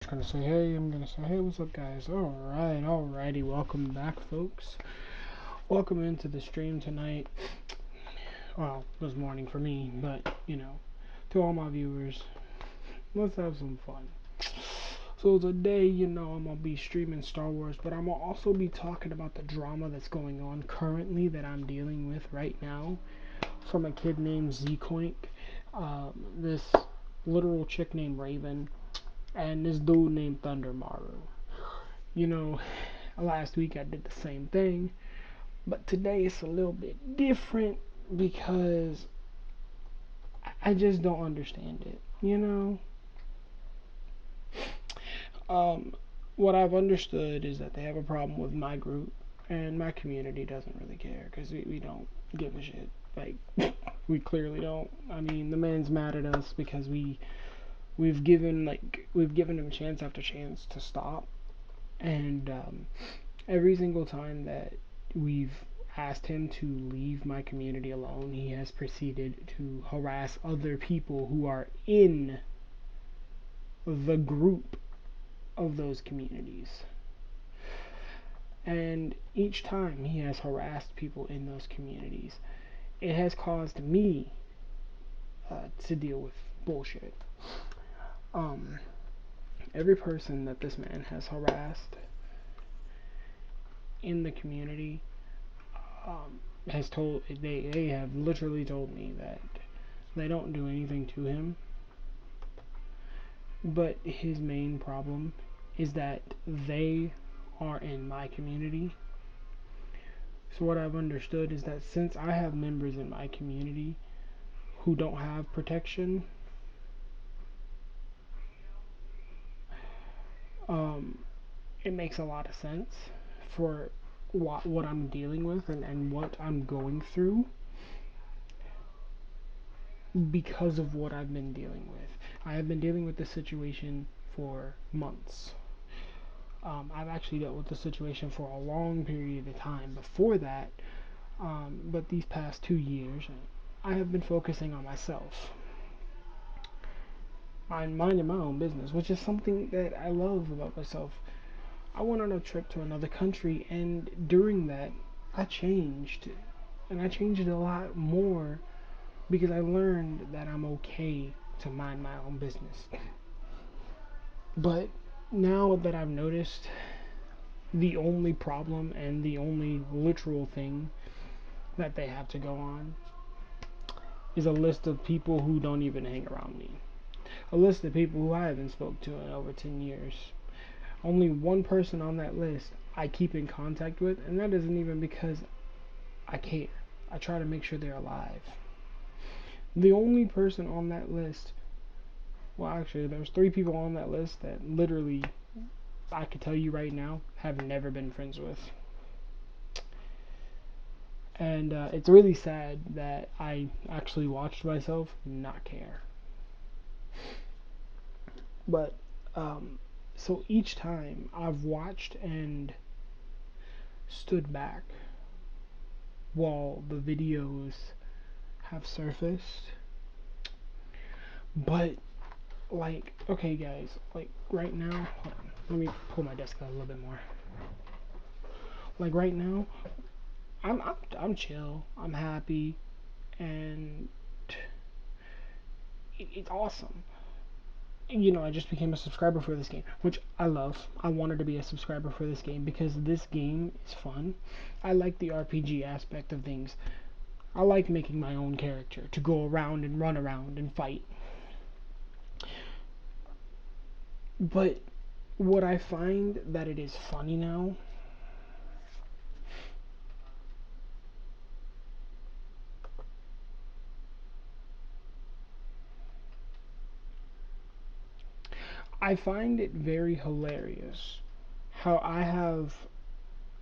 gonna say hey. I'm gonna say hey, what's up, guys? Alrighty, welcome back, folks. Welcome into the stream tonight. Well, it was morning for me, but to all my viewers, let's have some fun. So today, I'm gonna be streaming Star Wars, but I'm gonna also be talking about the drama that's going on currently that I'm dealing with right now from a kid named Zcoink, this literal chick named Raven, and this dude named Thunder Maru. Last week I did the same thing, but today it's a little bit different because I just don't understand it. What I've understood is that they have a problem with my group, and my community doesn't really care because we don't give a shit. Like, we clearly don't. I mean, the man's mad at us because we've given him chance after chance to stop, and every single time that we've asked him to leave my community alone, he has proceeded to harass other people who are in the group of those communities. And each time he has harassed people in those communities, it has caused me to deal with bullshit. Every person that this man has harassed in the community they have literally told me that they don't do anything to him, but his main problem is that they are in my community. So what I've understood is that since I have members in my community who don't have protection, it makes a lot of sense for what I'm dealing with and what I'm going through because of what I've been dealing with. I have been dealing with this situation for months. I've actually dealt with the situation for a long period of time before that, but these past 2 years, I have been focusing on myself. I'm minding my own business, which is something that I love about myself. I went on a trip to another country, and during that, I changed. And I changed a lot more because I learned that I'm okay to mind my own business. But now that I've noticed, the only problem and the only literal thing that they have to go on is a list of people who don't even hang around me. A list of people who I haven't spoke to in over 10 years. Only one person on that list I keep in contact with, and that isn't even because I care. I try to make sure they're alive. The only person on that list, well, actually, there's 3 people on that list that literally, I could tell you right now, have never been friends with. And it's really sad that I actually watched myself not care. But, so each time I've watched and stood back while the videos have surfaced. But, like, okay, guys, like, right now, hold on, let me pull my desk out a little bit more. Like, right now, I'm chill, I'm happy, and it's awesome. I just became a subscriber for this game, which I love. I wanted to be a subscriber for this game because this game is fun. I like the RPG aspect of things. I like making my own character to go around and run around and fight. But what I find that it is funny now, I find it very hilarious how I have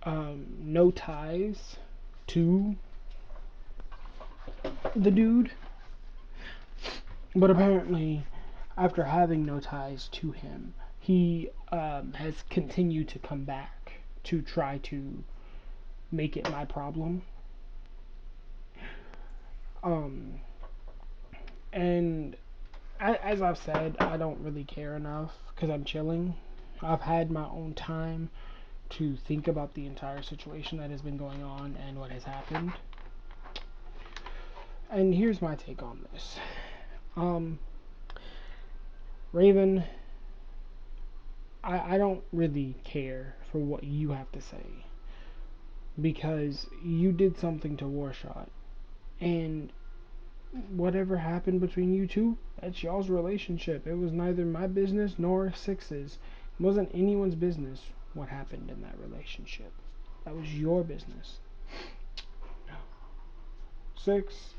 no ties to the dude, but apparently, after having no ties to him, he has continued to come back to try to make it my problem. Um, and as I've said, I don't really care enough because I'm chilling. I've had my own time to think about the entire situation that has been going on and what has happened. And here's my take on this. Um, Raven, I don't really care for what you have to say because you did something to Warshot. And whatever happened between you two, that's y'all's relationship. It was neither my business nor Six's. It wasn't anyone's business what happened in that relationship. That was your business. Six,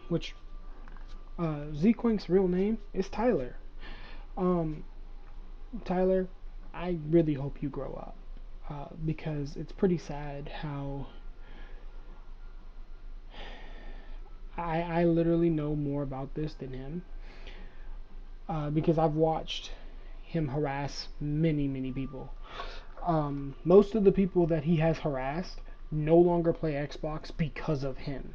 which Z-Quink's real name is Tyler. Um, Tyler, I really hope you grow up because it's pretty sad how I literally know more about this than him because I've watched him harass many people. Most of the people that he has harassed no longer play Xbox because of him.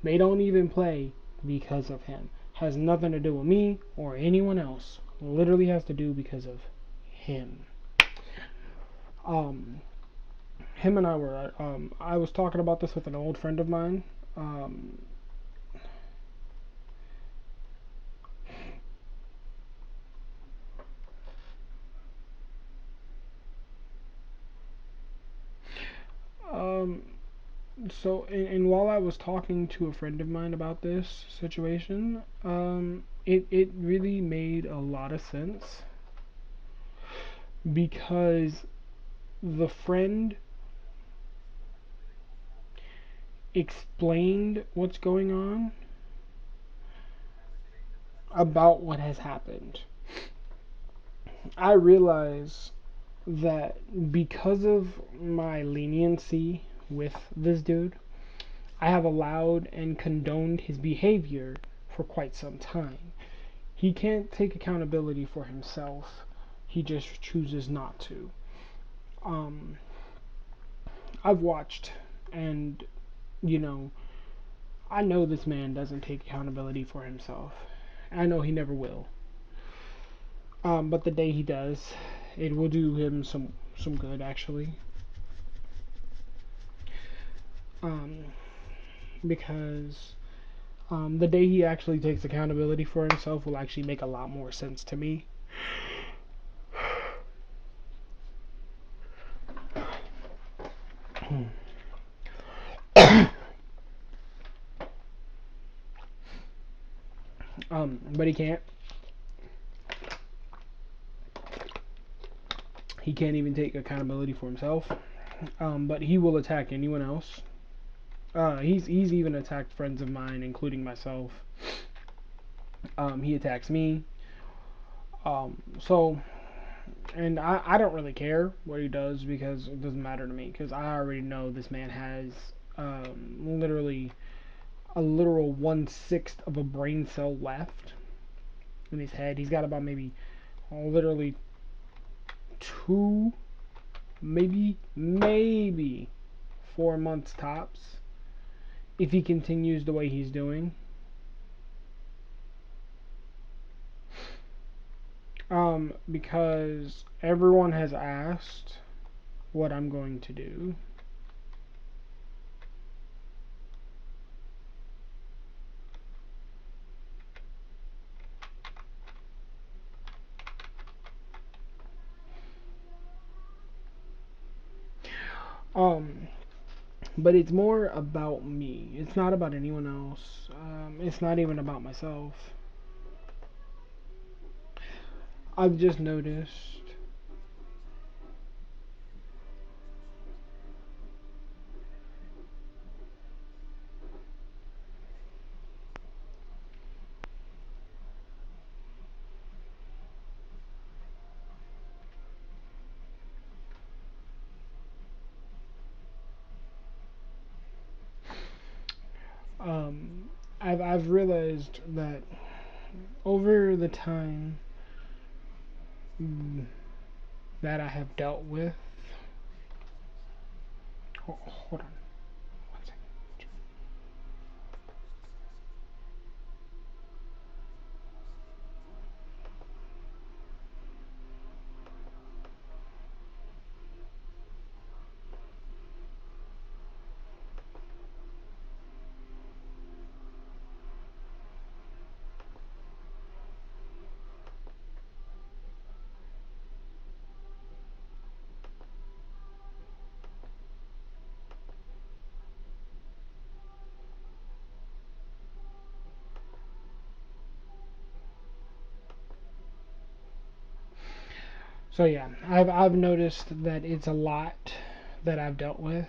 They don't even play because of him. Has nothing to do with me or anyone else. Literally has to do because of him. Um, Him and I were. I was talking about this with an old friend of mine. Um, um, and while I was talking to a friend of mine about this situation, it really made a lot of sense because the friend explained what's going on about what has happened. I realize that because of my leniency with this dude, I have allowed and condoned his behavior for quite some time. He can't take accountability for himself. He just chooses not to. Um, I've watched, and you know, I know this man doesn't take accountability for himself. I know he never will. But the day he does, it will do him some good actually. Um, because the day he actually takes accountability for himself will actually make a lot more sense to me. But he can't. He can't even take accountability for himself. But he will attack anyone else. He's even attacked friends of mine, including myself. He attacks me. So, and I don't really care what he does because it doesn't matter to me because I already know this man has literally a literal 1/6 of a brain cell left in his head. He's got about maybe literally two, maybe 4 months tops if he continues the way he's doing. Because everyone has asked what I'm going to do. Um, but it's more about me. It's not about anyone else. It's not even about myself. I've just noticed. Um, I've realized that over the time that I have dealt with. Hold on. 1 second. So yeah, I've noticed that it's a lot that I've dealt with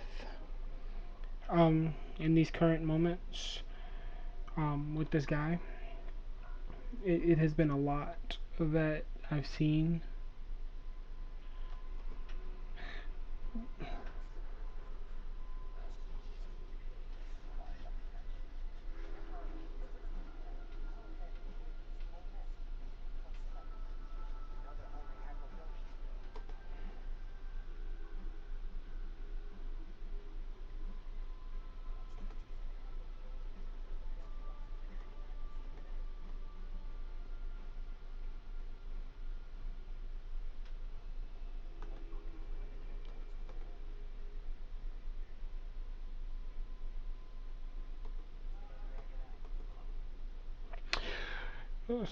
in these current moments with this guy. It has been a lot that I've seen.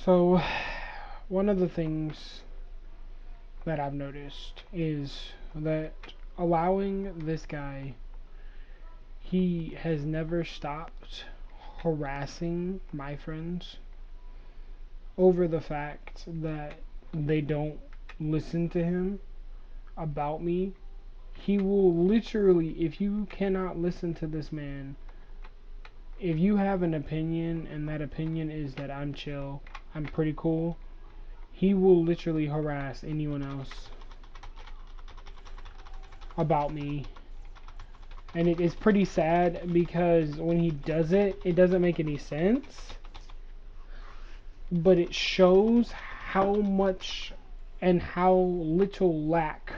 So one of the things that I've noticed is that allowing this guy, he has never stopped harassing my friends over the fact that they don't listen to him about me. He will literally, if you cannot listen to this man, if you have an opinion and that opinion is that I'm chill, I'm pretty cool, he will literally harass anyone else about me. And it is pretty sad because when he does it, it doesn't make any sense. But it shows how much and how little lack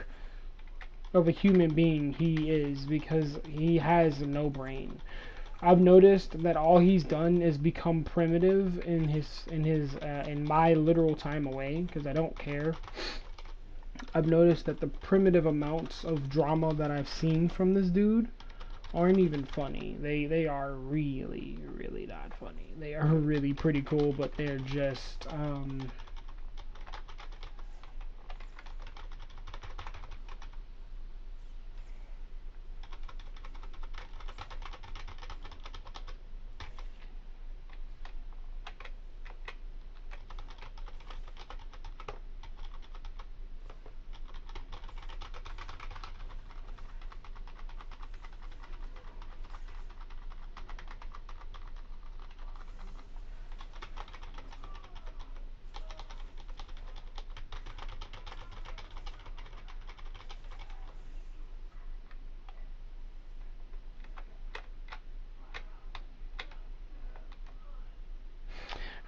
of a human being he is because he has no brain. I've noticed that all he's done is become primitive in my literal time away because I don't care. I've noticed that the primitive amounts of drama that I've seen from this dude aren't even funny. They are really not funny. They are really pretty cool, but they're just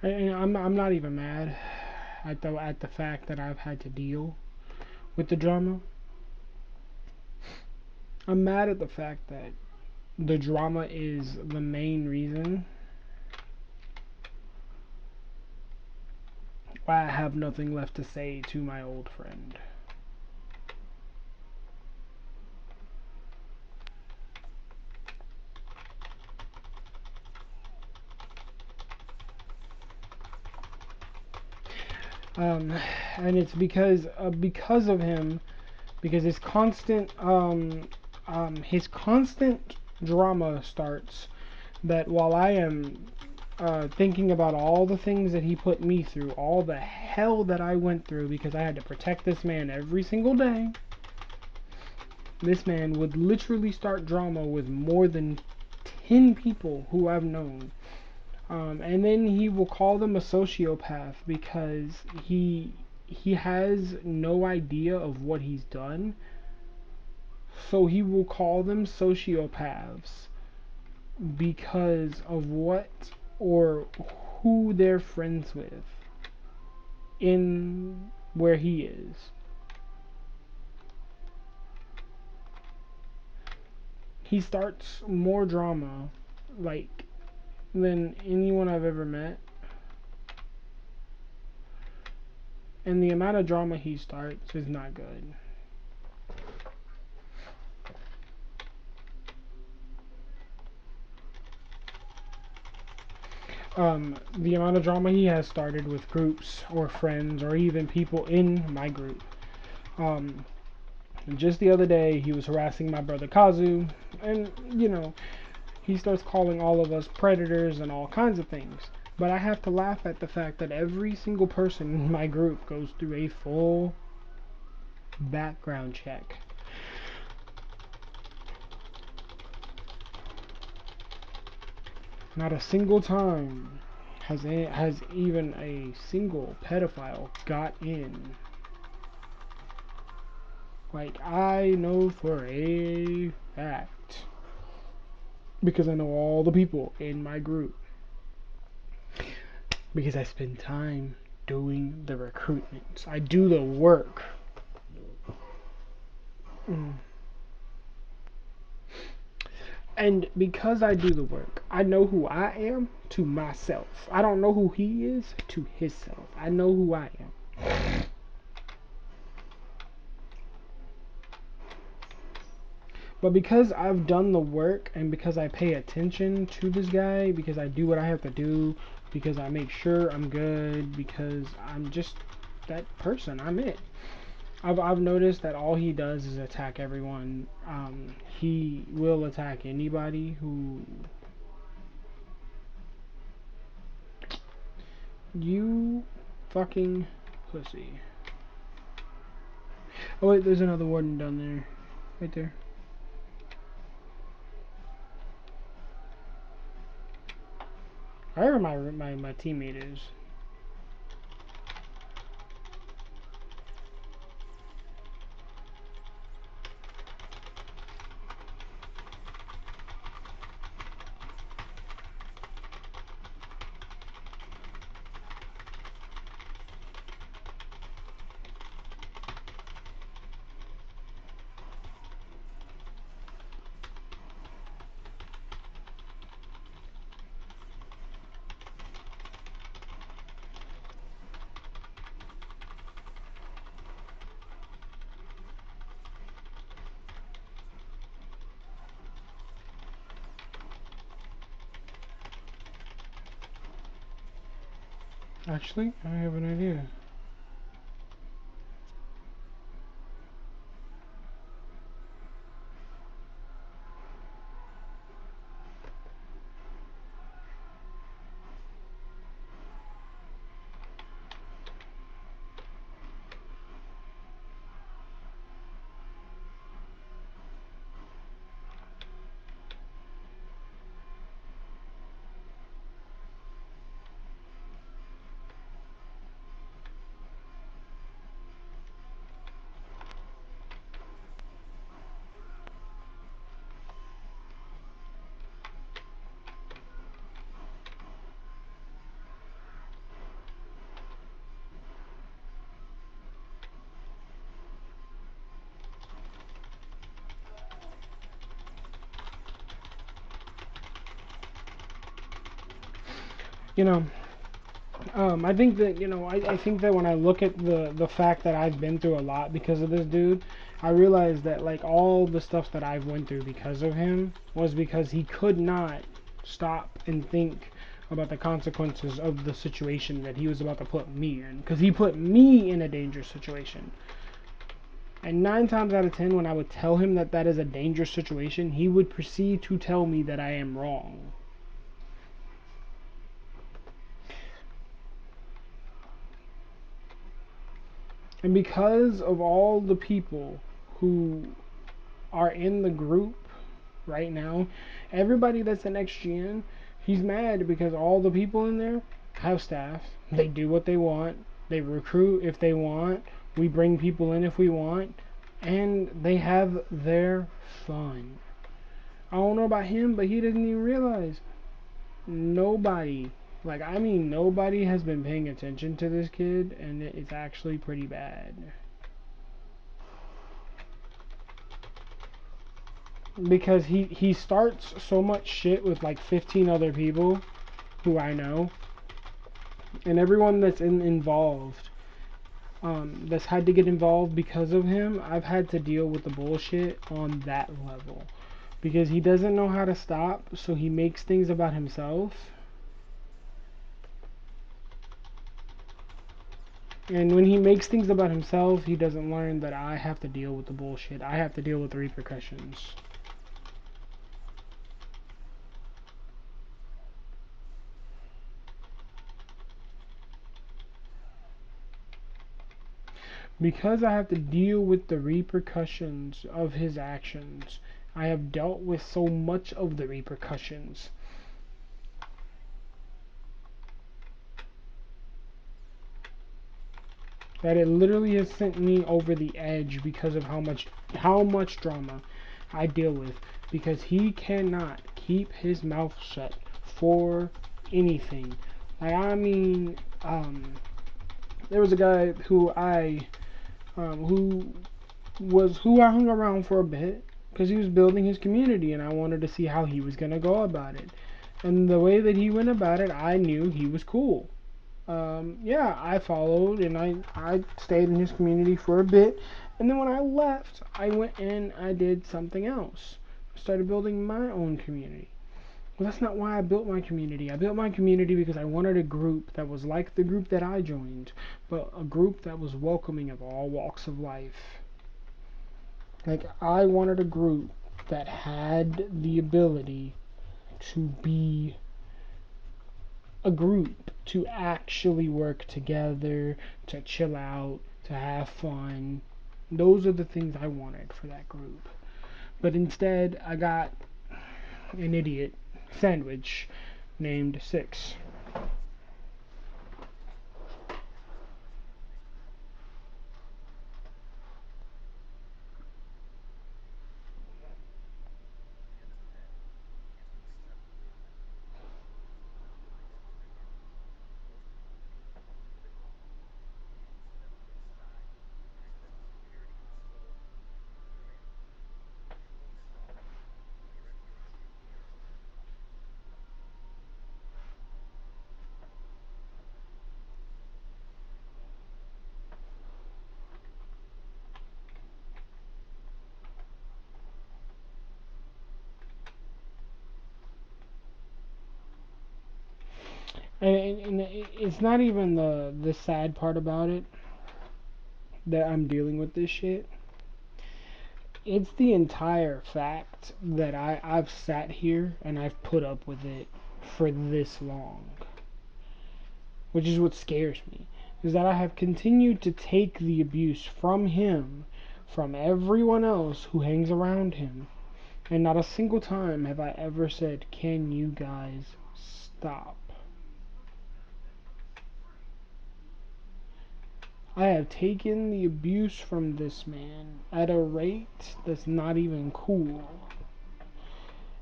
I'm not even mad at the fact that I've had to deal with the drama. I'm mad at the fact that the drama is the main reason why I have nothing left to say to my old friend. Um, and it's because of him, because his constant drama starts that while I am thinking about all the things that he put me through, all the hell that I went through because I had to protect this man every single day. This man would literally start drama with more than 10 people who I've known. And then he will call them a sociopath because he has no idea of what he's done. So he will call them sociopaths because of what or who they're friends with in where he is. He starts more drama like than anyone I've ever met. And the amount of drama he starts is not good. The amount of drama he has started with groups or friends or even people in my group. Um, just the other day, he was harassing my brother Kazu, and he starts calling all of us predators and all kinds of things. But I have to laugh at the fact that every single person in my group goes through a full background check. Not a single time has even a single pedophile got in. Like, I know for a fact, because I know all the people in my group, because I spend time doing the recruitment. I do the work. And because I do the work, I know who I am to myself. I don't know who he is to himself. I know who I am. But because I've done the work and because I pay attention to this guy, because I do what I have to do, because I make sure I'm good, because I'm just that person, I'm it. I've noticed that all he does is attack everyone. He will attack anybody who... You fucking pussy. Oh wait, there's another warden down there. Right there. I heard my teammate is. Actually, I have an idea. You know, I think that, I think that when I look at the fact that I've been through a lot because of this dude, I realize that, like, all the stuff that I've went through because of him was because he could not stop and think about the consequences of the situation that he was about to put me in. Because he put me in a dangerous situation. And 9 times out of 10, when I would tell him that that is a dangerous situation, he would proceed to tell me that I am wrong. And because of all the people who are in the group right now, everybody that's an XGN, he's mad because all the people in there have staff. They do what they want. They recruit if they want. We bring people in if we want. And they have their fun. I don't know about him, but he doesn't even realize. Nobody, like, I mean, nobody has been paying attention to this kid, and it's actually pretty bad. Because he starts so much shit with like 15 other people who I know, and everyone that's involved, that's had to get involved because of him. I've had to deal with the bullshit on that level because he doesn't know how to stop, so he makes things about himself. And when he makes things about himself, he doesn't learn that I have to deal with the bullshit. I have to deal with the repercussions. Because I have to deal with the repercussions of his actions, I have dealt with so much of the repercussions that it literally has sent me over the edge because of how much drama I deal with, because he cannot keep his mouth shut for anything. Like, I mean, there was a guy who I hung around for a bit because he was building his community and I wanted to see how he was gonna go about it. And the way that he went about it, I knew he was cool. Yeah, I followed and I stayed in his community for a bit. And then when I left, I went and I did something else. I started building my own community. Well, that's not why I built my community. I built my community because I wanted a group that was like the group that I joined, but a group that was welcoming of all walks of life. Like, I wanted a group that had the ability to be a group, to actually work together, to chill out, to have fun. Those are the things I wanted for that group. But instead, I got an idiot sandwich named Six. And it's not even the sad part about it that I'm dealing with this shit. It's the entire fact that I've sat here and I've put up with it for this long. Which is what scares me. Is that I have continued to take the abuse from him, from everyone else who hangs around him. And not a single time have I ever said, can you guys stop? I have taken the abuse from this man at a rate that's not even cool.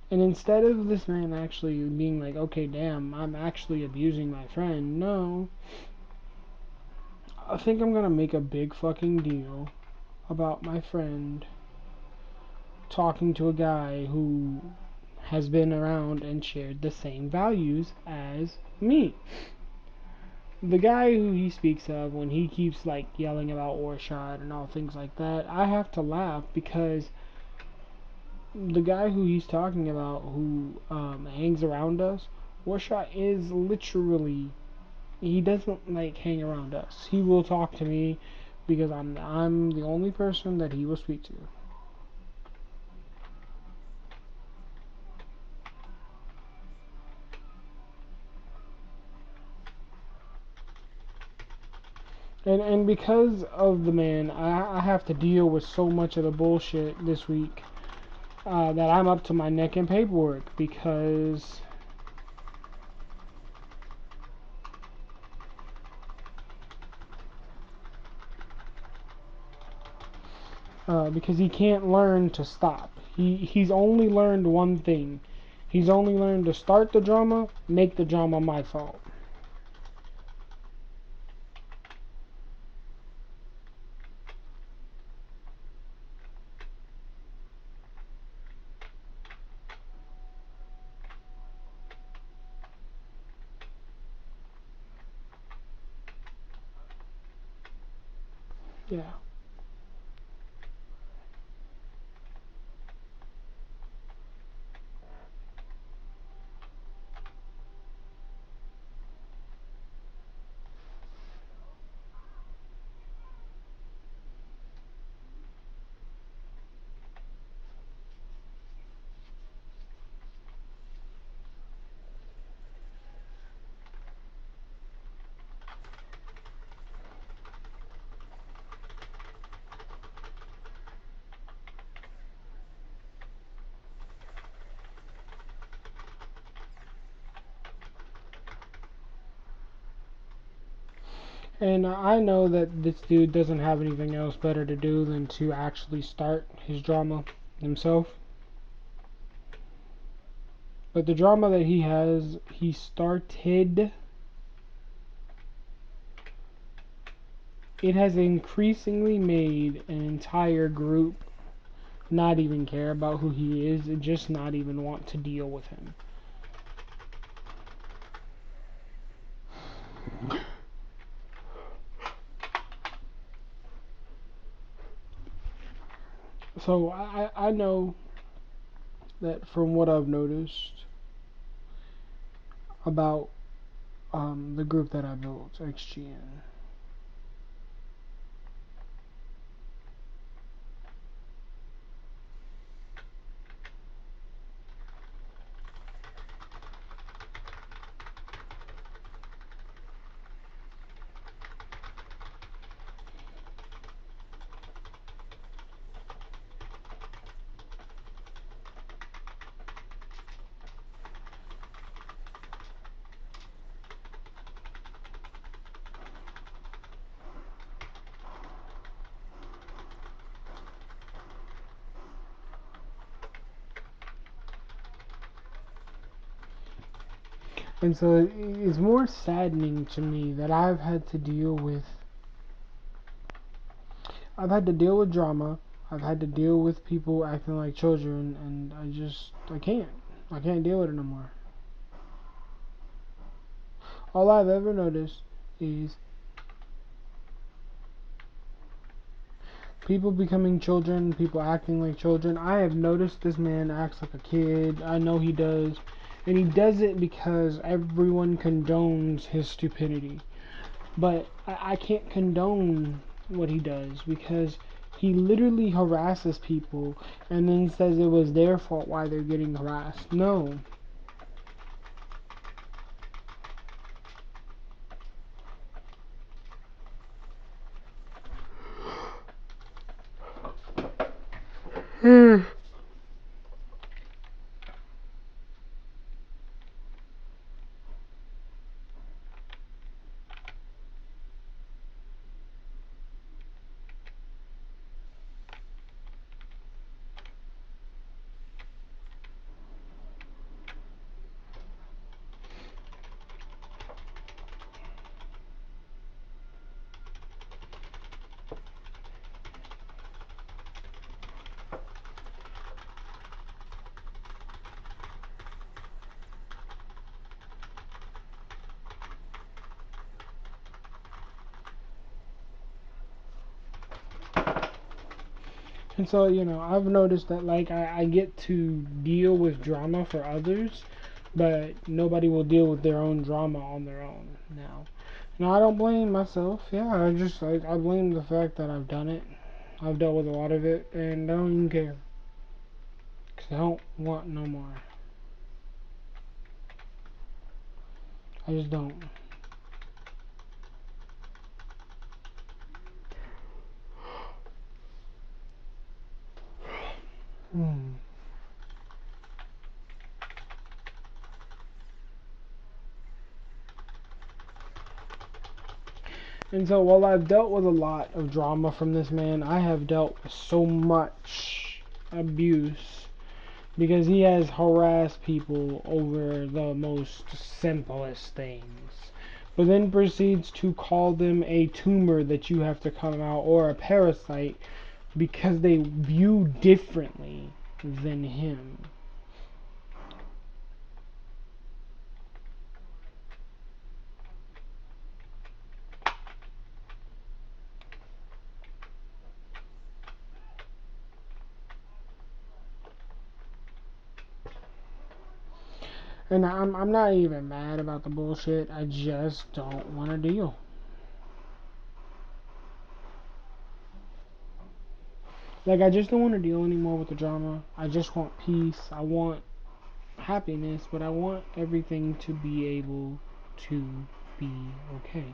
And instead of this man actually being like, okay, damn, I'm actually abusing my friend, no. I think I'm gonna make a big fucking deal about my friend talking to a guy who has been around and shared the same values as me. The guy who he speaks of when he keeps like yelling about Orshad and all things like that, I have to laugh because the guy who he's talking about who hangs around us, Orshad is literally, he doesn't like hang around us. He will talk to me because I'm the only person that he will speak to. And because of the man, I have to deal with so much of the bullshit this week that I'm up to my neck in paperwork because he can't learn to stop. He's only learned one thing. He's only learned to start the drama, make the drama my fault. Yeah. And I know that this dude doesn't have anything else better to do than to actually start his drama himself. But the drama that he started, it has increasingly made an entire group not even care about who he is and just not even want to deal with him. So I know that from what I've noticed about the group that I built, XGN. And so it's more saddening to me that I've had to deal with drama. I've had to deal with people acting like children, and I can't. I can't deal with it no more. All I've ever noticed is people becoming children, people acting like children. I have noticed this man acts like a kid. I know he does. And he does it because everyone condones his stupidity. But I can't condone what he does because he literally harasses people and then says it was their fault why they're getting harassed. No. And so, I've noticed that, like, I get to deal with drama for others, but nobody will deal with their own drama on their own now. Now, I don't blame myself. Yeah, I blame the fact that I've done it. I've dealt with a lot of it, and I don't even care. Because I don't want no more. I just don't. Hmm. And so, while I've dealt with a lot of drama from this man, I have dealt with so much abuse because he has harassed people over the most simplest things, but then proceeds to call them a tumor that you have to come out or a parasite because they view differently than him. And I'm not even mad about the bullshit. I just don't want to deal. Like, I just don't want to deal anymore with the drama. I just want peace. I want happiness, but I want everything to be able to be okay.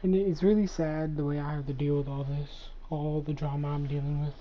And it's really sad the way I have to deal with all this, all the drama I'm dealing with.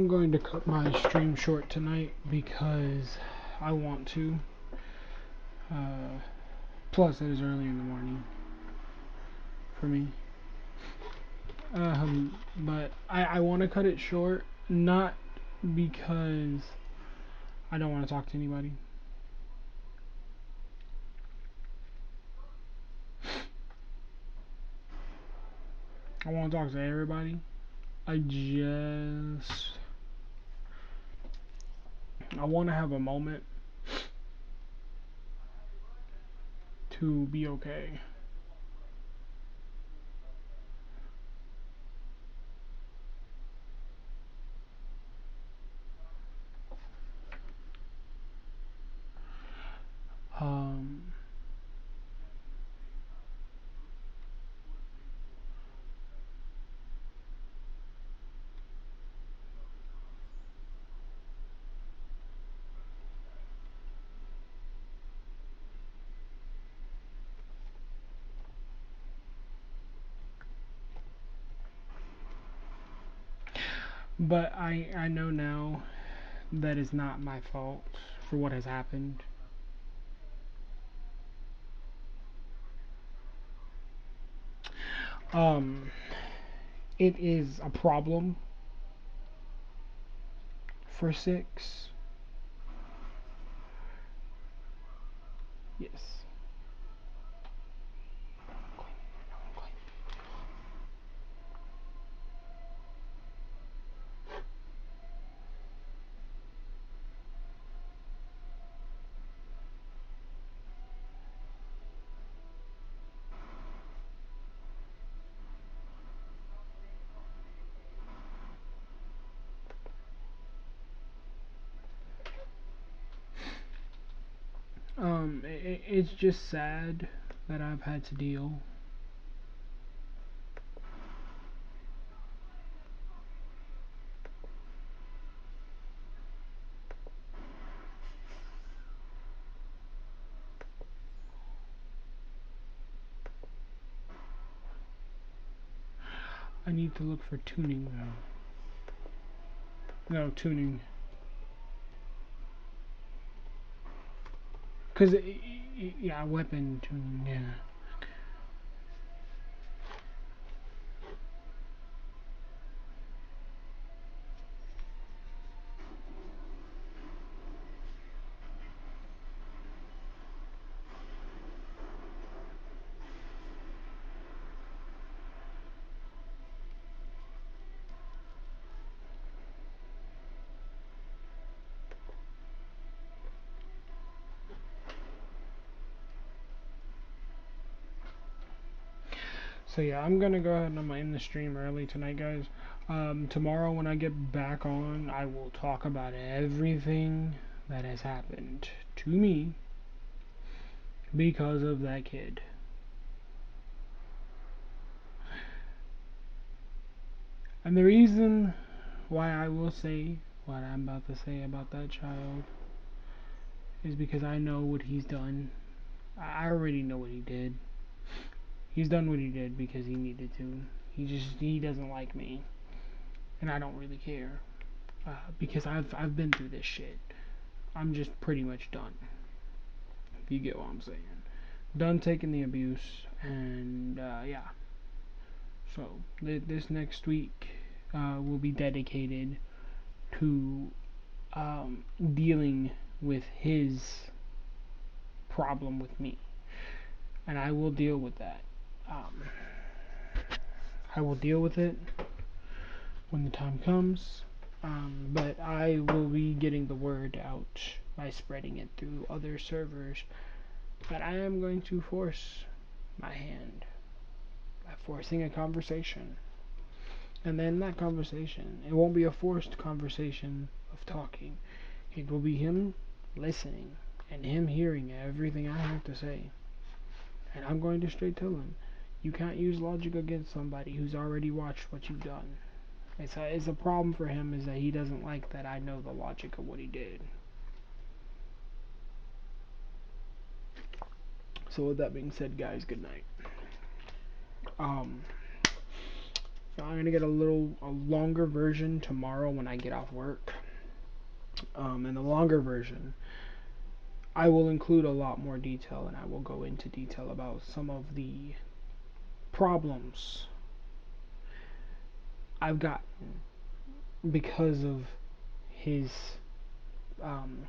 am going to cut my stream short tonight because I want to. Plus, it is early in the morning for me. But I want to cut it short, not because I don't want to talk to anybody. I want to talk to everybody. I want to have a moment to be okay. Um, but I know now that is not my fault for what has happened. Um, it is a problem for six. Yes. It's just sad that I've had to deal. I need to look for tuning though. No, tuning. Cause yeah, weapon tuning. Yeah. So yeah, I'm gonna go ahead and I'm gonna end the stream early tonight, guys. Tomorrow when I get back on, I will talk about everything that has happened to me because of that kid. And the reason why I will say what I'm about to say about that child is because I know what he's done. I already know what he did. He's done what he did because he needed to. He doesn't like me, and I don't really care because I've been through this shit. I'm just pretty much done. If you get what I'm saying. Done taking the abuse, and yeah. So this next week will be dedicated to dealing with his problem with me, and I will deal with that. Um, I will deal with it when the time comes. But I will be getting the word out by spreading it through other servers. But I am going to force my hand by forcing a conversation. And then that conversation, it won't be a forced conversation of talking. It will be him listening and him hearing everything I have to say. And I'm going to straight tell him, you can't use logic against somebody who's already watched what you've done. It's a problem for him is that he doesn't like that I know the logic of what he did. So with that being said, guys, good night. Um, I'm gonna get a longer version tomorrow when I get off work. And the longer version, I will include a lot more detail, and I will go into detail about some of the problems I've gotten because of his um,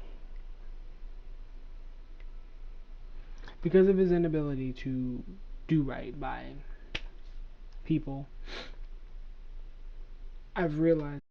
because of his inability to do right by people. I've realized